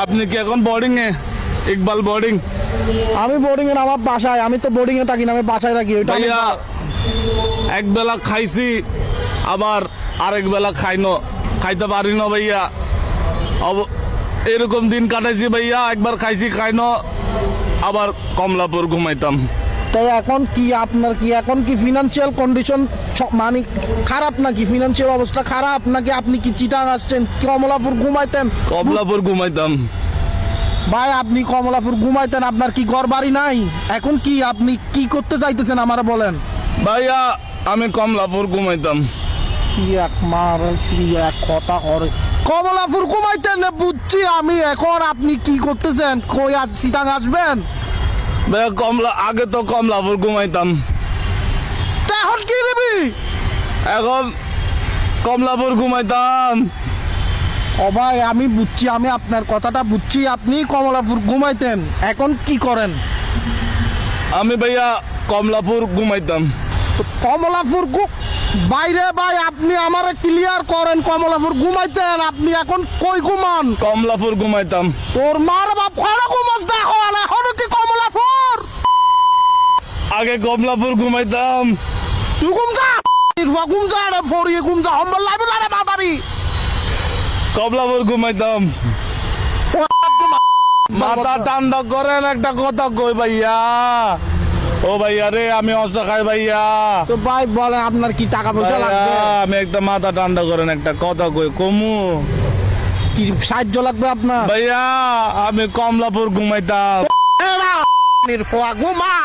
আপনি কি এখন বোর্ডিং এ? ইকবাল বোর্ডিং? আমি বোর্ডিং এ না, আমার বাসায়। আমি তো বোর্ডিং এ থাকি না, আমি বাসায় থাকি। ওইটা আমি- ভাইয়া এক বেলা খাইছি, আবার আরেক বেলা খাইতে পারি না ভাইয়া। এরকম দিন কাটাইছি ভাইয়া, একবার খাইছি খাইনো, আবার কমলাপুর ঘুমাইতাম। তো এখন কি আপনার কি এখন কি ফিনান্সিয়াল কন্ডিশন মানে খারাপ নাকি? ফিনান্সিয়াল অবস্থা খারাপ নাকি? আপনি কি চিটাং আসছেন, কমলাপুর ঘুমাইতেন? কমলাপুর ঘুমাইতাম ভাই আপনি কমলাপুর ঘুমাইতেন, আপনার কি ঘর বাড়ি নাই? এখন কি আপনি কি করতে চাইতেছেন আমারে বলেন? ভাইয়া, আমি কমলাপুর ঘুমাইতাম। কি এক মার কি এক কথা করে, কমলাপুর ঘুমাইতেন না বুঝছি আমি। এখন আপনি কি করতেছেন? কই আজ চিটাং আসবেন? ভাইয়া আগে তো কমলাপুর ঘুমাইতাম, তা এখন কি নিবি? এখন কমলাপুর ঘুমাইতাম। ও ভাই আমি বুঝছি, আমি আপনার কথাটা বুঝছি। আপনি কমলাপুর ঘুমাইতেন, এখন কি করেন? আমি ভাইয়া কমলাপুর ঘুমাইতাম। তো কমলাপুর বাইরে ভাই আপনি আমারে ক্লিয়ার করেন। কমলাপুর ঘুমাইতেন, আপনি এখন কই ঘুমান? কমলাপুর ঘুমাইতাম। তোর মার বাপ খড় ঘুমাস দেখো, এখন কি কমলাপুর? আগে কমলাপুর ঘুমাইতাম। তুই ঘুমজা ঘুমজা রে ফরিয়ে ঘুমজা হম্বল লাইবে না রে মাদারি। কমলাপুর ঘুমাইতাম। মাথা ঠান্ডা করেন, একটা কথা কই ভাইয়া। ও ভাইয়া রে, আমি অস্ত্র খাই ভাইয়া। তো ভাই বলেন আপনার কি টাকা পয়সা ভাইয়া, লাগবে? আমি একটা মাথা ঠান্ডা করেন, একটা কথা কই কমু। কি সাহায্য লাগবে আপনার? ভাইয়া, আমি কমলাপুর ঘুমাইতাম। ঘুমা